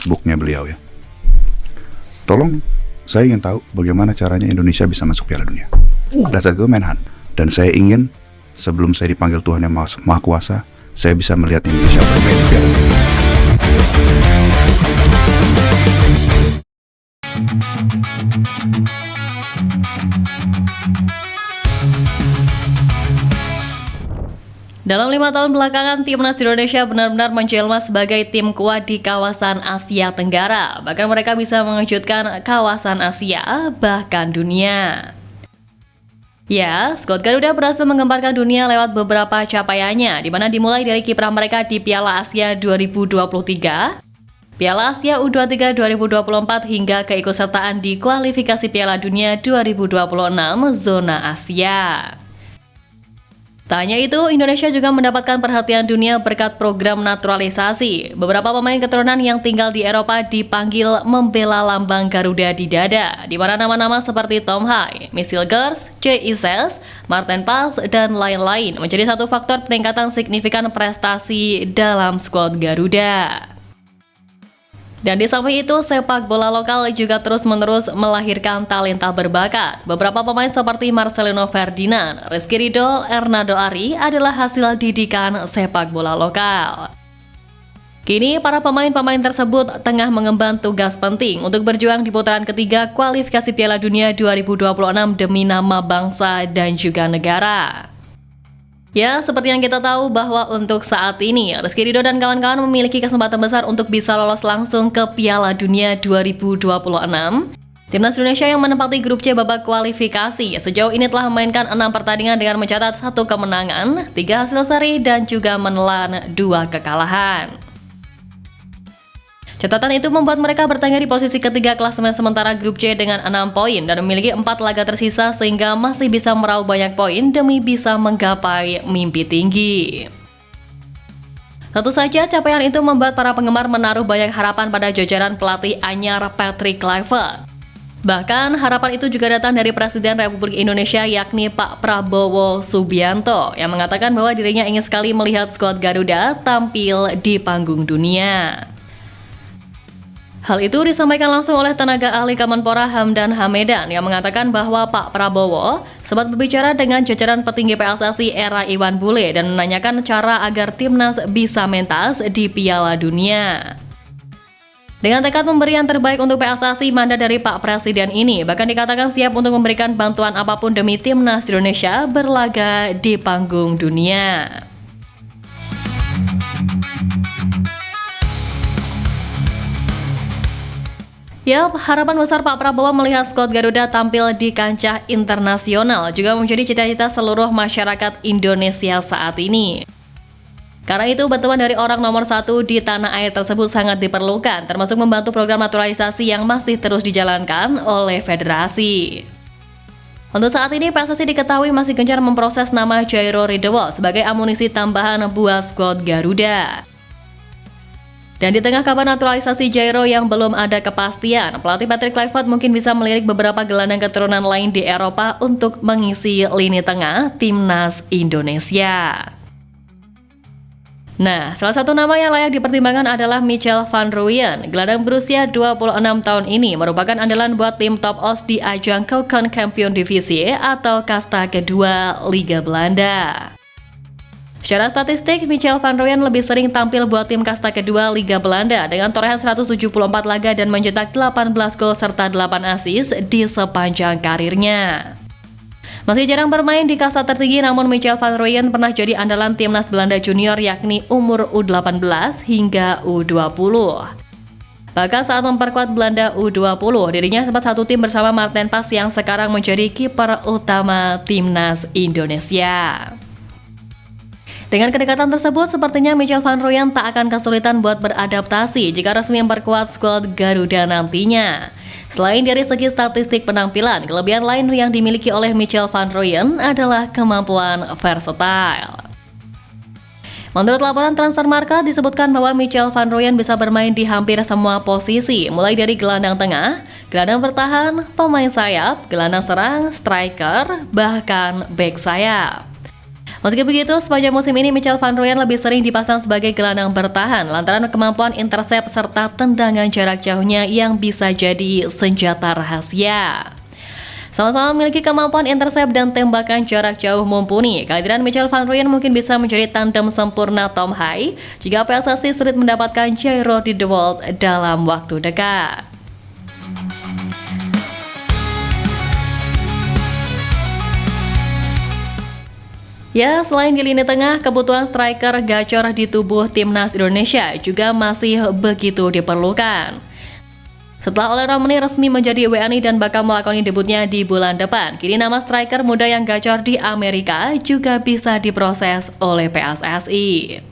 booknya beliau ya. Tolong, saya ingin tahu bagaimana caranya Indonesia bisa masuk Piala Dunia. Dan saat itu Menhan. Dan saya ingin sebelum saya dipanggil Tuhan Yang Maha Kuasa, saya bisa melihat Indonesia bermain di Piala Dunia. Dalam 5 tahun belakangan, Timnas Indonesia benar-benar menjelma sebagai tim kuat di kawasan Asia Tenggara. Bahkan mereka bisa mengejutkan kawasan Asia, bahkan dunia. Ya, skuad Garuda berhasil menggemparkan dunia lewat beberapa capaiannya, di mana dimulai dari kiprah mereka di Piala Asia 2023, Piala Asia U23 2024 hingga keikutsertaan di kualifikasi Piala Dunia 2026 zona Asia. Tak hanya itu, Indonesia juga mendapatkan perhatian dunia berkat program naturalisasi. Beberapa pemain keturunan yang tinggal di Eropa dipanggil membela lambang Garuda di dada, di mana nama-nama seperti Tom Hai, Michel Gers, Jay Ises, Martin Pals, dan lain-lain menjadi satu faktor peningkatan signifikan prestasi dalam skuad Garuda. Dan di samping itu, sepak bola lokal juga terus-menerus melahirkan talenta berbakat. Beberapa pemain seperti Marcelino Ferdinand, Rizky Ridho, Ernaldo Ari adalah hasil didikan sepak bola lokal. Kini, para pemain-pemain tersebut tengah mengemban tugas penting untuk berjuang di putaran ketiga kualifikasi Piala Dunia 2026 demi nama bangsa dan juga negara. Ya, seperti yang kita tahu bahwa untuk saat ini, Rizky Ridho dan kawan-kawan memiliki kesempatan besar untuk bisa lolos langsung ke Piala Dunia 2026. Timnas Indonesia yang menempati grup C babak kualifikasi sejauh ini telah memainkan 6 pertandingan dengan mencatat 1 kemenangan, 3 hasil seri, dan juga menelan 2 kekalahan. Catatan itu membuat mereka bertengger di posisi ketiga klasemen sementara grup C dengan 6 poin dan memiliki 4 laga tersisa sehingga masih bisa meraup banyak poin demi bisa menggapai mimpi tinggi. Tentu saja capaian itu membuat para penggemar menaruh banyak harapan pada jajaran pelatih anyar Patrick Kluivert. Bahkan harapan itu juga datang dari Presiden Republik Indonesia yakni Pak Prabowo Subianto yang mengatakan bahwa dirinya ingin sekali melihat skuad Garuda tampil di panggung dunia. Hal itu disampaikan langsung oleh tenaga ahli Kemenpora Hamdan Hamedan yang mengatakan bahwa Pak Prabowo sempat berbicara dengan jajaran petinggi PSSI era Iwan Bule dan menanyakan cara agar timnas bisa mentas di Piala Dunia. Dengan tekad memberi yang terbaik untuk PSSI, mandat dari Pak Presiden ini bahkan dikatakan siap untuk memberikan bantuan apapun demi timnas Indonesia berlaga di panggung dunia. Yap, harapan besar Pak Prabowo melihat skuad Garuda tampil di kancah internasional juga menjadi cita-cita seluruh masyarakat Indonesia saat ini. Karena itu, bantuan dari orang nomor 1 di tanah air tersebut sangat diperlukan, termasuk membantu program naturalisasi yang masih terus dijalankan oleh federasi. Untuk saat ini, PSSI diketahui masih gencar memproses nama Jairo Ridewol sebagai amunisi tambahan buat skuad Garuda. Dan di tengah kabar naturalisasi Jairo yang belum ada kepastian, pelatih Patrick Kluivert mungkin bisa melirik beberapa gelandang keturunan lain di Eropa untuk mengisi lini tengah timnas Indonesia. Nah, salah satu nama yang layak dipertimbangkan adalah Michel van Rooyen. Gelandang berusia 26 tahun ini merupakan andalan buat tim Top Os di ajang Keukenkampioen-Divisie atau kasta kedua Liga Belanda. Secara statistik, Michel van Rooyen lebih sering tampil buat tim kasta kedua Liga Belanda dengan torehan 174 laga dan mencetak 18 gol serta 8 assist di sepanjang karirnya. Meski jarang bermain di kasta tertinggi, namun Michel van Rooyen pernah jadi andalan timnas Belanda junior yakni umur U18 hingga U20. Bahkan saat memperkuat Belanda U20, dirinya sempat satu tim bersama Martin Pals yang sekarang menjadi kiper utama timnas Indonesia. Dengan kedekatan tersebut, sepertinya Michel van Rooyen tak akan kesulitan buat beradaptasi jika resmi memperkuat skuad Garuda nantinya. Selain dari segi statistik penampilan, kelebihan lain yang dimiliki oleh Michel van Rooyen adalah kemampuan versatile. Menurut laporan Transfermarkt disebutkan bahwa Michel van Rooyen bisa bermain di hampir semua posisi, mulai dari gelandang tengah, gelandang bertahan, pemain sayap, gelandang serang, striker, bahkan bek sayap. Meski begitu, sepanjang musim ini Michael Van Rooyen lebih sering dipasang sebagai gelandang bertahan lantaran kemampuan intercept serta tendangan jarak jauhnya yang bisa jadi senjata rahasia. Sama-sama memiliki kemampuan intercept dan tembakan jarak jauh mumpuni. Kehadiran Michael Van Rooyen mungkin bisa menjadi tandem sempurna Tom Hai jika PSSI sulit mendapatkan Jairo di The World dalam waktu dekat. Ya, selain di lini tengah, kebutuhan striker gacor di tubuh timnas Indonesia juga masih begitu diperlukan. Setelah Ole Romani resmi menjadi WNI dan bakal melakoni debutnya di bulan depan, kini nama striker muda yang gacor di Amerika juga bisa diproses oleh PSSI.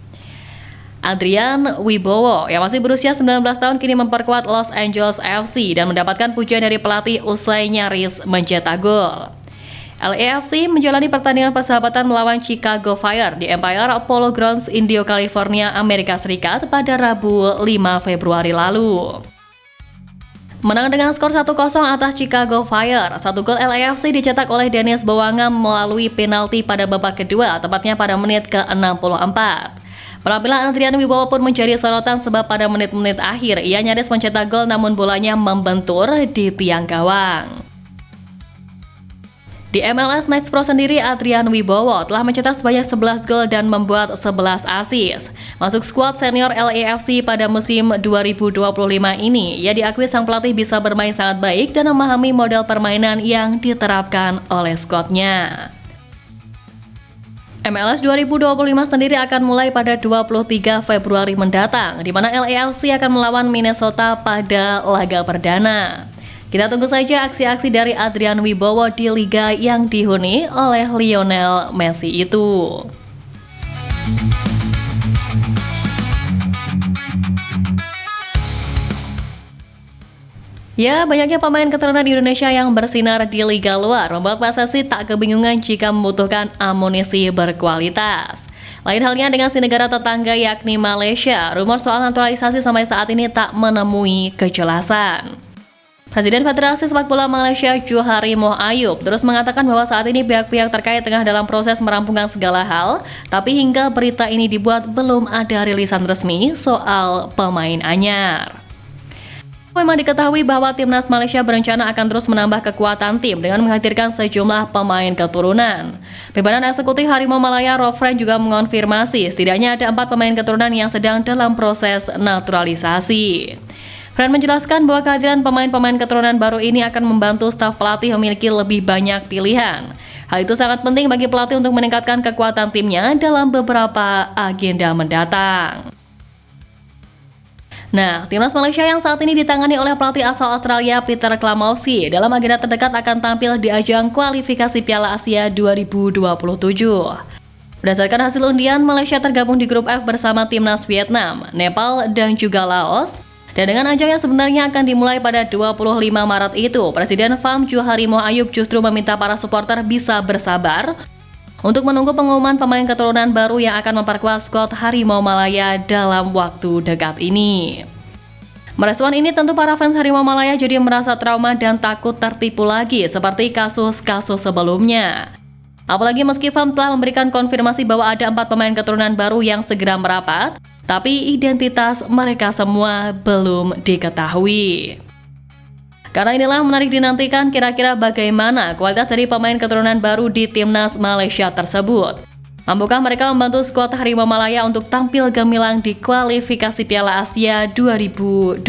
Adrian Wibowo yang masih berusia 19 tahun kini memperkuat Los Angeles FC dan mendapatkan pujian dari pelatih usai nyaris mencetak gol. LAFC menjalani pertandingan persahabatan melawan Chicago Fire di Empire Polo Grounds, Indio, California, Amerika Serikat pada Rabu 5 Februari lalu. Menang dengan skor 1-0 atas Chicago Fire. Satu gol LAFC dicetak oleh Dennis Bowangam melalui penalti pada babak kedua, tepatnya pada menit ke-64. Penampilan Adrian Wibowo pun menjadi sorotan sebab pada menit-menit akhir ia nyaris mencetak gol namun bolanya membentur di tiang gawang. Di MLS Next Pro sendiri, Adrian Wibowo telah mencetak sebanyak 11 gol dan membuat 11 assist. Masuk skuad senior LAFC pada musim 2025 ini, ia diakui sang pelatih bisa bermain sangat baik dan memahami model permainan yang diterapkan oleh skuadnya. MLS 2025 sendiri akan mulai pada 23 Februari mendatang, di mana LAFC akan melawan Minnesota pada laga perdana. Kita tunggu saja aksi-aksi dari Adrian Wibowo di liga yang dihuni oleh Lionel Messi itu. Ya, banyaknya pemain keturunan Indonesia yang bersinar di liga luar membuat PSSI tak kebingungan jika membutuhkan amunisi berkualitas. Lain halnya dengan si negara tetangga yakni Malaysia, rumor soal naturalisasi sampai saat ini tak menemui kejelasan. Presiden Federasi Sepak Bola Malaysia Johari Moh Ayub terus mengatakan bahwa saat ini pihak-pihak terkait tengah dalam proses merampungkan segala hal, tapi hingga berita ini dibuat belum ada rilisan resmi soal pemain anyar. Memang diketahui bahwa timnas Malaysia berencana akan terus menambah kekuatan tim dengan menghadirkan sejumlah pemain keturunan. Pimpinan Eksekutif Harimau Malaya Rofren juga mengonfirmasi setidaknya ada 4 pemain keturunan yang sedang dalam proses naturalisasi. Fred menjelaskan bahwa kehadiran pemain-pemain keturunan baru ini akan membantu staf pelatih memiliki lebih banyak pilihan. Hal itu sangat penting bagi pelatih untuk meningkatkan kekuatan timnya dalam beberapa agenda mendatang. Nah, timnas Malaysia yang saat ini ditangani oleh pelatih asal Australia Peter Klamowski dalam agenda terdekat akan tampil di ajang kualifikasi Piala Asia 2027. Berdasarkan hasil undian, Malaysia tergabung di grup F bersama timnas Vietnam, Nepal, dan juga Laos. Dan dengan ajang yang sebenarnya akan dimulai pada 25 Maret itu, Presiden FAM Johari Moh Ayub justru meminta para supporter bisa bersabar untuk menunggu pengumuman pemain keturunan baru yang akan memperkuat skuad Harimau Malaya dalam waktu dekat ini. Merespon ini tentu para fans Harimau Malaya jadi merasa trauma dan takut tertipu lagi seperti kasus-kasus sebelumnya. Apalagi meski FAM telah memberikan konfirmasi bahwa ada 4 pemain keturunan baru yang segera merapat, tapi identitas mereka semua belum diketahui. Karena inilah menarik dinantikan kira-kira bagaimana kualitas dari pemain keturunan baru di timnas Malaysia tersebut. Mampukah mereka membantu skuad Harimau Malaya untuk tampil gemilang di kualifikasi Piala Asia 2027?